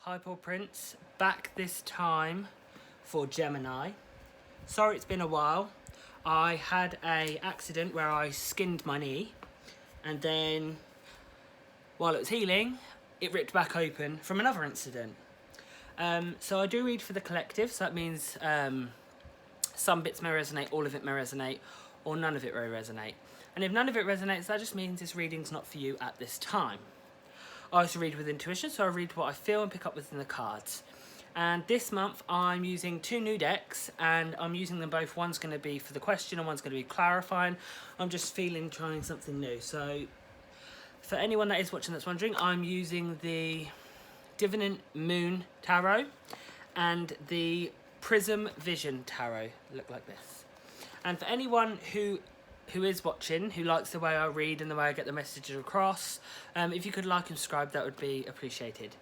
Hi Paul Prince, back this time for Gemini. Sorry it's been a while. I had an accident where I skinned my knee and then while it was healing it ripped back open from another incident. So I do read for the collective, so that means some bits may resonate, all of it may resonate, or none of it may resonate. And if none of it resonates, that just means this reading's not for you at this time. I also read with intuition, so I read what I feel and pick up within the cards. And this month I'm using two new decks and I'm using them both. One's going to be for the question and one's going to be clarifying. I'm just trying something new. So for anyone that is watching that's wondering, I'm using the Divinant Moon Tarot and the Prism Vision Tarot. Look like this. And for anyone who is watching, who likes the way I read and the way I get the messages across, if you could like and subscribe, that would be appreciated.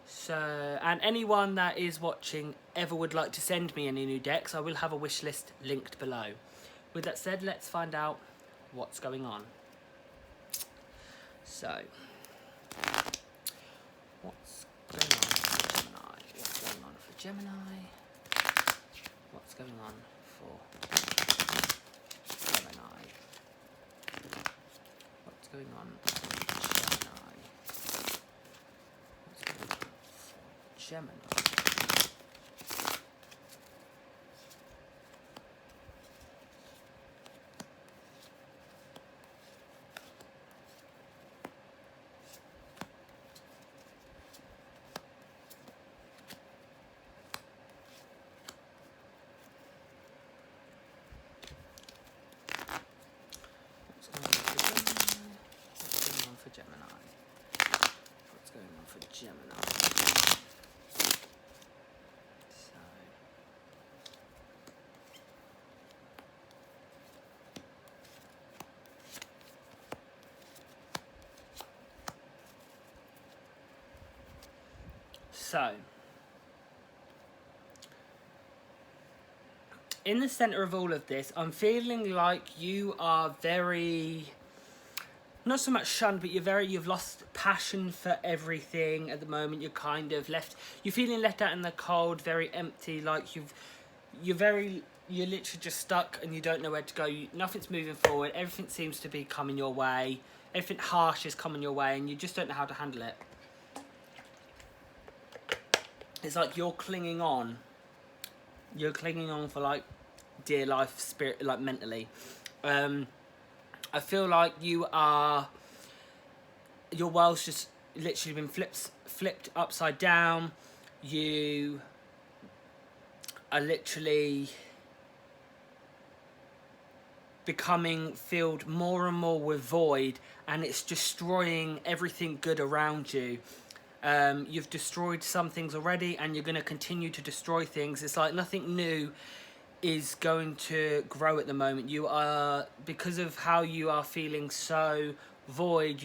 So, and anyone that is watching ever would like to send me any new decks, I will have a wish list linked below. With that said, let's find out what's going on. So, what's going on for Gemini? What's going on for Gemini? What's going on for Gemini? What's going on for Gemini? What's going on for Gemini? What's going on for Gemini? So, in the center of all of this, I'm feeling like you are very, not so much shunned, but you've lost passion for everything at the moment. You're kind of you're feeling left out in the cold, very empty, like you're literally just stuck and you don't know where to go. Nothing's moving forward. Everything seems to be coming your way. Everything harsh is coming your way and you just don't know how to handle it. It's like you're clinging on. You're clinging on for like dear life, spirit, like mentally. I feel like your world's just literally been flipped upside down. You are literally becoming filled more and more with void, and it's destroying everything good around you. You've destroyed some things already and you're going to continue to destroy things. It's like nothing new is going to grow at the moment. You are, because of how you are feeling so void,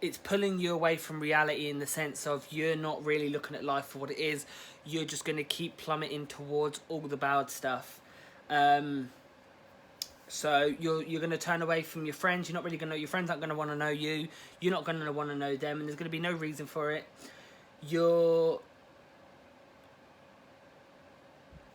it's pulling you away from reality in the sense of you're not really looking at life for what it is. You're just going to keep plummeting towards all the bad stuff. So you're going to turn away from your friends. You're not really going to know. Your friends aren't going to want to know you. You're not going to want to know them, and there's going to be no reason for it.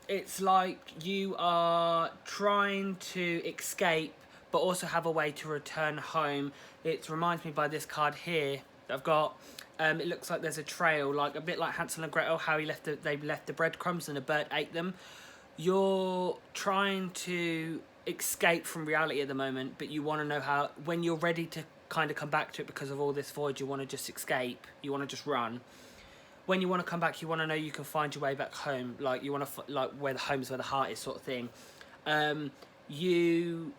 It's like you are trying to escape, but also have a way to return home. It reminds me by this card here that I've got. It looks like there's a trail, like a bit like Hansel and Gretel, how they left the breadcrumbs and a bird ate them. You're trying to escape from reality at the moment, but you want to know how, when you're ready to kind of come back to it because of all this void, you want to just escape, you want to just run. When you want to come back, you want to know you can find your way back home, like you want to like where the home's where the heart is, sort of thing. You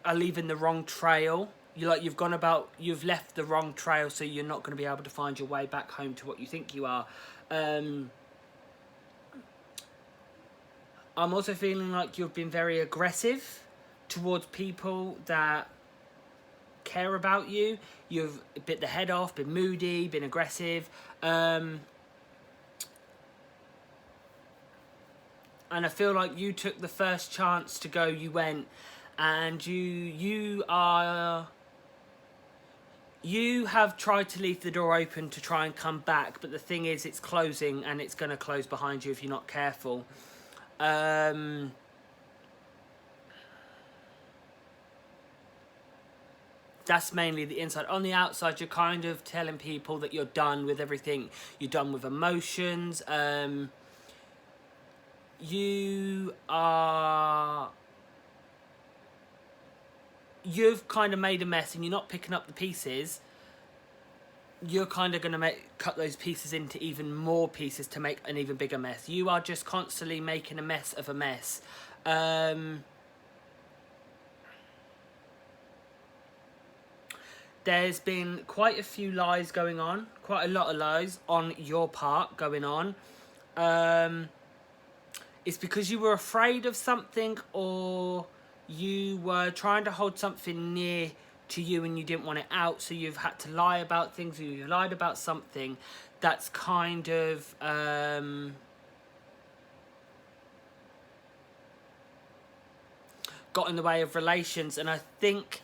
are leaving the wrong trail. You've left the wrong trail, so you're not going to be able to find your way back home to what you think you are. I'm also feeling like you've been very aggressive towards people that care about you. You've bit the head off, been moody, been aggressive. And I feel like you took the first chance to go, you went, and you are You have tried to leave the door open to try and come back, but the thing is, it's closing, and it's going to close behind you if you're not careful. That's mainly the inside. On the outside, you're kind of telling people that you're done with everything. You're done with emotions. You've kind of made a mess, and you're not picking up the pieces. You're kind of going to cut those pieces into even more pieces to make an even bigger mess. You are just constantly making a mess of a mess. There's been quite a few lies going on. Quite a lot of lies on your part going on. It's because you were afraid of something, or you were trying to hold something near to you and you didn't want it out, so you've had to lie about things, or you lied about something that's kind of got in the way of relations. And I think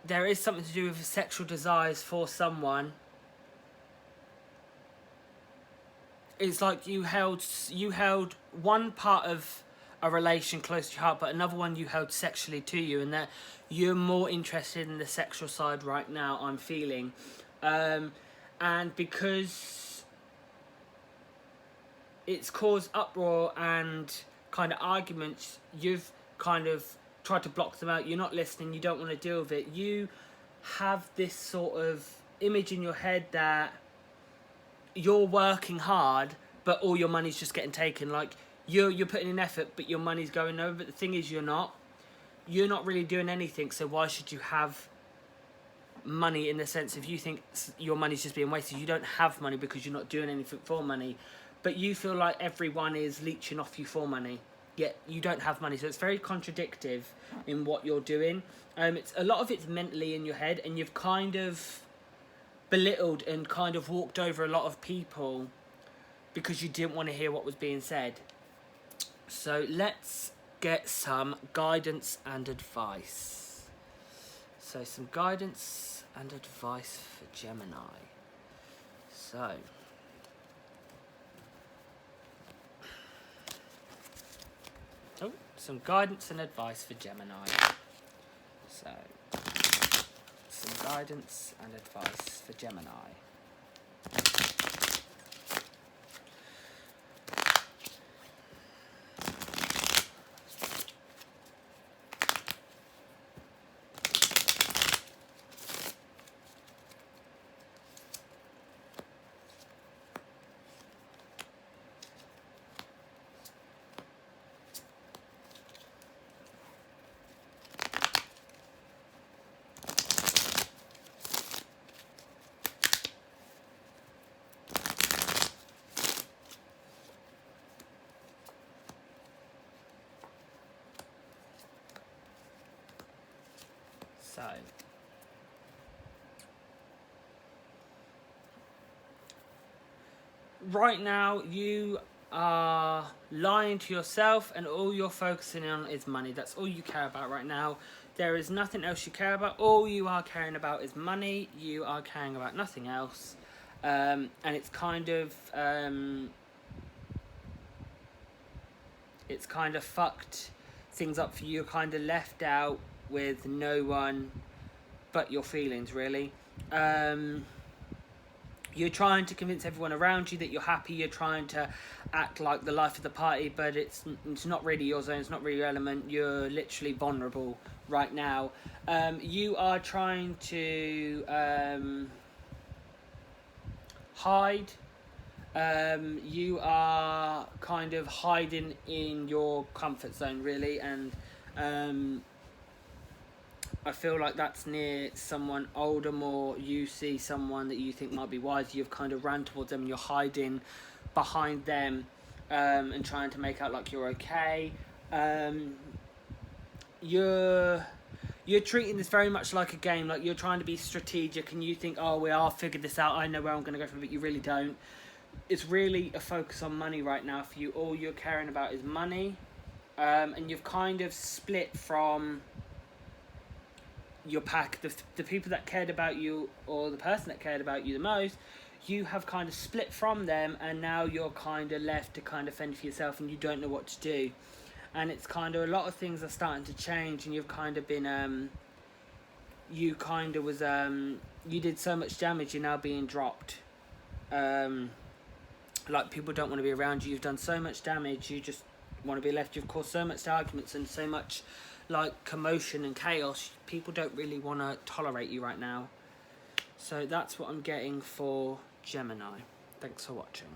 there is something to do with sexual desires for someone. It's like you held one part of a relation close to your heart, but another one you held sexually to you, and that you're more interested in the sexual side right now, I'm feeling. And because it's caused uproar and kind of arguments, you've kind of tried to block them out. You're not listening, you don't want to deal with it. You have this sort of image in your head that you're working hard, but all your money's just getting taken. Like, you're putting in effort, but your money's going over. But the thing is, you're not really doing anything, so why should you have money? In the sense, if you think your money's just being wasted, you don't have money because you're not doing anything for money. But you feel like everyone is leeching off you for money, yet you don't have money. So it's very contradictory in what you're doing. It's a lot of it's mentally in your head, and you've kind of belittled and kind of walked over a lot of people because you didn't want to hear what was being said. So let's get some guidance and advice. So some guidance and advice for Gemini. So some guidance and advice for Gemini. So some guidance and advice for Gemini. So right now you are lying to yourself, and all you're focusing on is money. That's all you care about right now. There is nothing else you care about. All you are caring about is money. You are caring about nothing else. And it's kind of fucked things up for you. You're kind of left out with no one but your feelings, really. You're trying to convince everyone around you that you're happy. You're trying to act like the life of the party, but it's not really your zone. It's not really your element. You're literally vulnerable right now. You are trying to hide. You are kind of hiding in your comfort zone, really, and I feel like that's near someone older more. You see someone that you think might be wise, you've kind of ran towards them and you're hiding behind them and trying to make out like you're okay. You're treating this very much like a game, like you're trying to be strategic, and you think, oh, I'll figure this out, I know where I'm going to go from it, but you really don't. It's really a focus on money right now for you. All you're caring about is money, and you've kind of split from your pack, the people that cared about you, or the person that cared about you the most, you have kind of split from them, and now you're kind of left to kind of fend for yourself, and you don't know what to do. And it's kind of, a lot of things are starting to change, and you've kind of been you kind of was you did so much damage, you're now being dropped. Like, people don't want to be around you. You've done so much damage, you just want to be left. You've caused so much arguments and so much like commotion and chaos. People don't really want to tolerate you right now. So that's what I'm getting for Gemini. Thanks for watching.